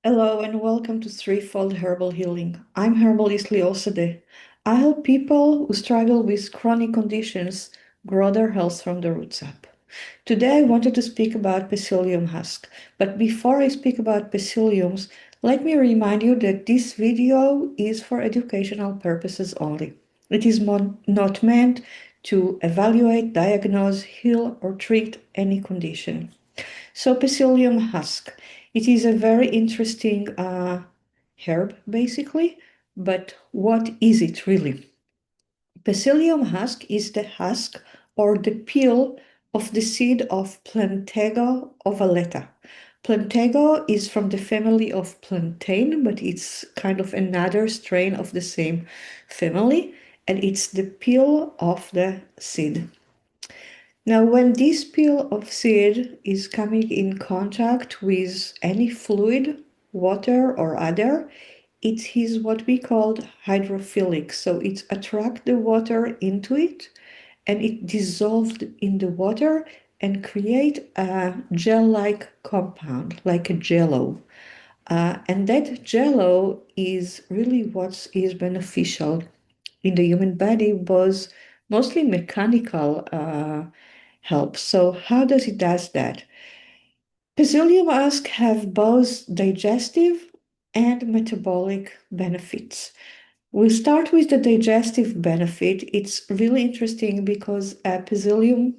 Hello and welcome to Threefold Herbal Healing. I'm herbalist Leo Sade. I help people who struggle with chronic conditions grow their health from the roots up. Today I wanted to speak about Psyllium husk, but before I speak about psylliums, let me remind you that this video is for educational purposes only. It is not meant to evaluate, diagnose, heal, or treat any condition. So Psyllium husk. It is a very interesting herb, basically. But what is it really? Psyllium husk is the husk or the peel of the seed of Plantago ovulata. Plantago is from the family of plantain, but it's kind of another strain of the same family, and it's the peel of the seed. Now, when this peel of seed is coming in contact with any fluid, water or other, it is what we call hydrophilic. So it attracts the water into it and it dissolved in the water and create a gel-like compound, like a jello. And that jello is really what is beneficial in the human body was mostly mechanical help. So how does it does that? Psyllium husk have both digestive and metabolic benefits. We'll start with the digestive benefit. It's really interesting because psyllium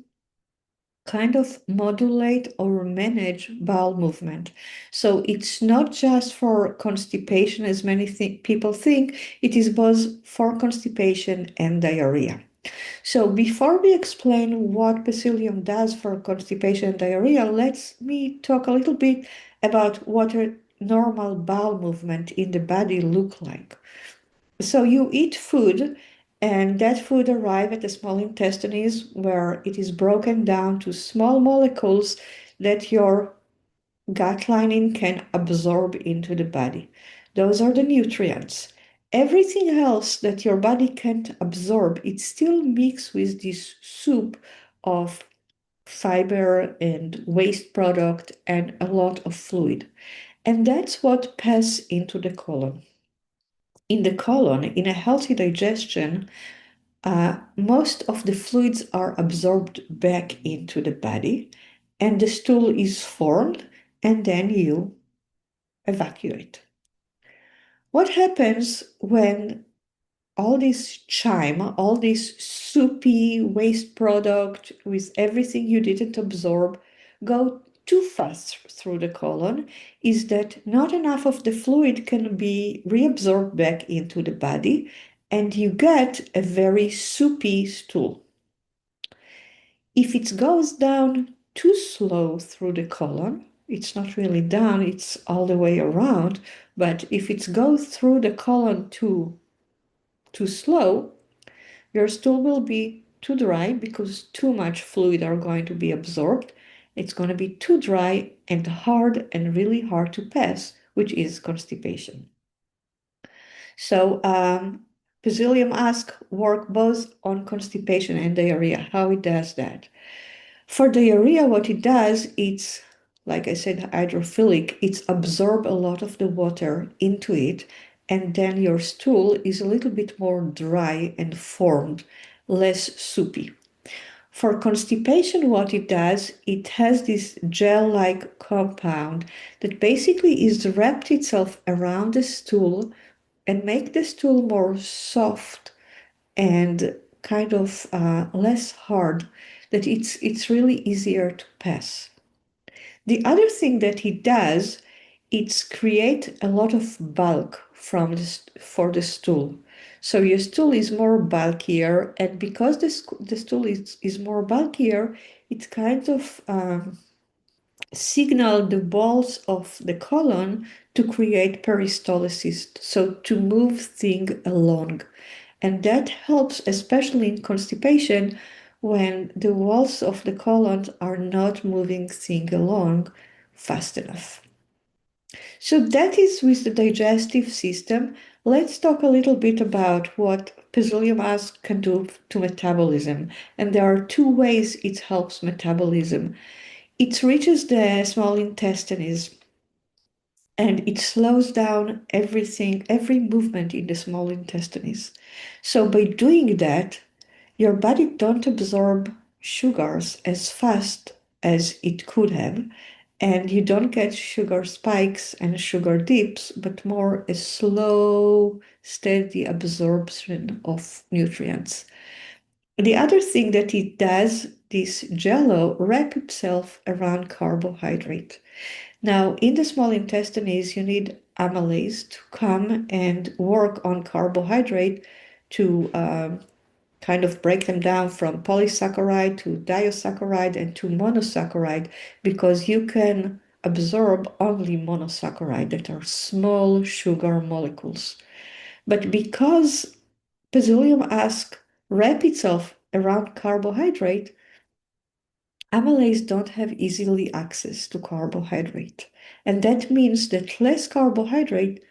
kind of modulate or manage bowel movement. So it's not just for constipation, as many people think, it is both for constipation and diarrhea. So before we explain what psyllium does for constipation and diarrhea, let's me talk a little bit about what a normal bowel movement in the body look like. So you eat food, and that food arrives at the small intestines where it is broken down to small molecules that your gut lining can absorb into the body. Those are the nutrients. Everything else that your body can't absorb, it still mixed with this soup of fiber and waste product and a lot of fluid. And that's what passes into the colon. In the colon, in a healthy digestion, most of the fluids are absorbed back into the body, and the stool is formed, and then you evacuate. What happens when all this chyme, all this soupy waste product with everything you didn't absorb go too fast through the colon is that not enough of the fluid can be reabsorbed back into the body and you get a very soupy stool. If it goes down too slow through the colon, it's not really down, it's all the way around, but if it goes through the colon too slow, your stool will be too dry because too much fluid are going to be absorbed. It's going to be too dry and hard and really hard to pass, which is constipation. So Psyllium husk work both on constipation and diarrhea. How it does that? For diarrhea, what it does, it's like I said, hydrophilic. It's absorb a lot of the water into it, and then your stool is a little bit more dry and formed, less soupy. For constipation, what it does, it has this gel-like compound that basically is wrapped itself around the stool and make the stool more soft and kind of less hard, that it's really easier to pass. The other thing that he does, it's create a lot of bulk from for the stool. So your stool is more bulkier, and because the stool is more bulkier, it kind of signal the walls of the colon to create peristalsis, so to move things along. And that helps, especially in constipation, when the walls of the colon are not moving things along fast enough. So that is with the digestive system. Let's talk a little bit about what Psyllium husk can do to metabolism. And there are two ways it helps metabolism. It reaches the small intestines and it slows down everything, every movement in the small intestines. So by doing that, your body don't absorb sugars as fast as it could have, and you don't get sugar spikes and sugar dips, but more a slow, steady absorption of nutrients. The other thing that it does, this jello wrap itself around carbohydrate. Now, in the small intestines, you need amylase to come and work on carbohydrate to kind of break them down from polysaccharide to disaccharide and to monosaccharide, because you can absorb only monosaccharide that are small sugar molecules. But because Psyllium husk wrap itself around carbohydrate, amylase don't have easily access to carbohydrate. And that means that less carbohydrate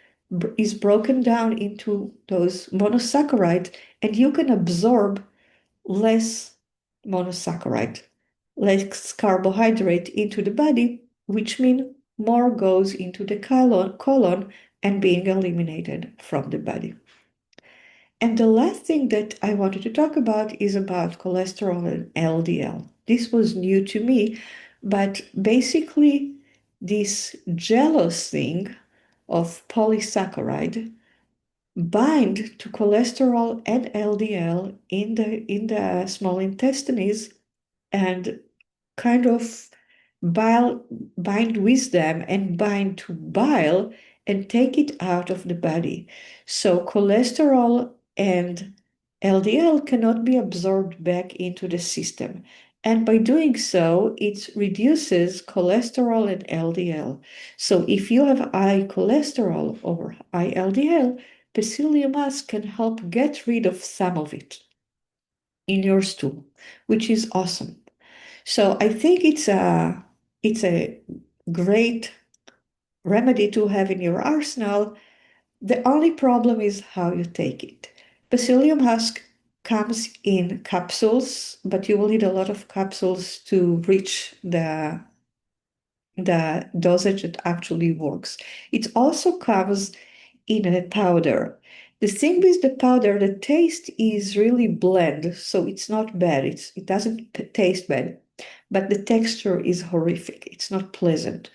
is broken down into those monosaccharides, and you can absorb less monosaccharide, less carbohydrate into the body, which means more goes into the colon and being eliminated from the body. And the last thing that I wanted to talk about is about cholesterol and LDL. This was new to me, but basically, this jealous thing of polysaccharide bind to cholesterol and LDL in the small intestines and kind of bile, bind with them and bind to bile and take it out of the body. So cholesterol and LDL cannot be absorbed back into the system. And by doing so, it reduces cholesterol and LDL. So if you have high cholesterol or high LDL, Psyllium husk can help get rid of some of it in your stool, which is awesome. So I think it's a great remedy to have in your arsenal. The only problem is how you take it. Psyllium husk comes in capsules, but you will need a lot of capsules to reach the dosage that actually works. It also comes in a powder. The thing with the powder, the taste is really bland, so it's not bad. It doesn't taste bad, but the texture is horrific. It's not pleasant.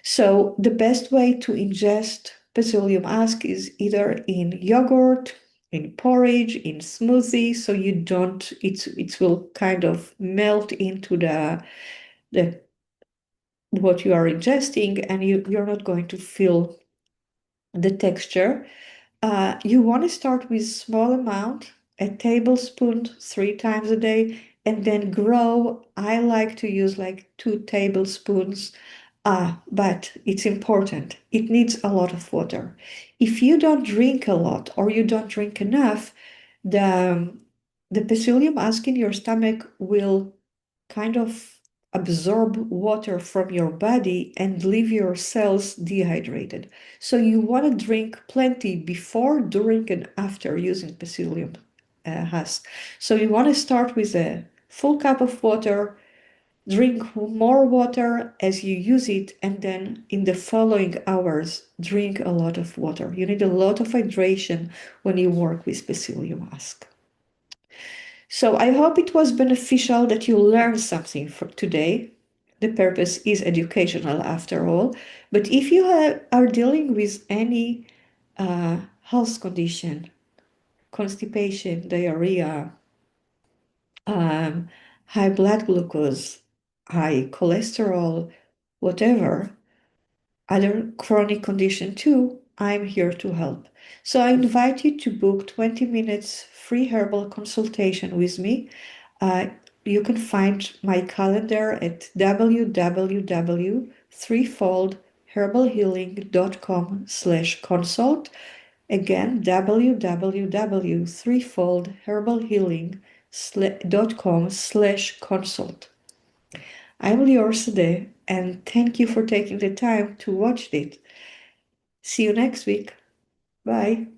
So the best way to ingest Psyllium husk is either in yogurt, in porridge, in smoothie, so you don't, it will kind of melt into the what you are ingesting, and you're not going to feel the texture. You want to start with small amount, a tablespoon 3 times a day, and then grow. I like to use like 2 tablespoons. But it's important. It needs a lot of water. If you don't drink a lot or you don't drink enough, the the Psyllium husk in your stomach will kind of absorb water from your body and leave your cells dehydrated. So you want to drink plenty before, during, and after using Psyllium husk. So you want to start with a full cup of water, drink more water as you use it, and then in the following hours, drink a lot of water. You need a lot of hydration when you work with Psyllium husk. So I hope it was beneficial, that you learned something for today. The purpose is educational after all. But if you are dealing with any health condition, constipation, diarrhea, um, high blood glucose, high cholesterol, whatever, other chronic condition too, I'm here to help. So I invite you to book 20 minutes free herbal consultation with me. Uh, you can find my calendar at www.threefoldherbalhealing.com/consult. Again, www.threefoldherbalhealing.com/consult. I'm Lior Sadeh, and thank you for taking the time to watch it. See you next week. Bye.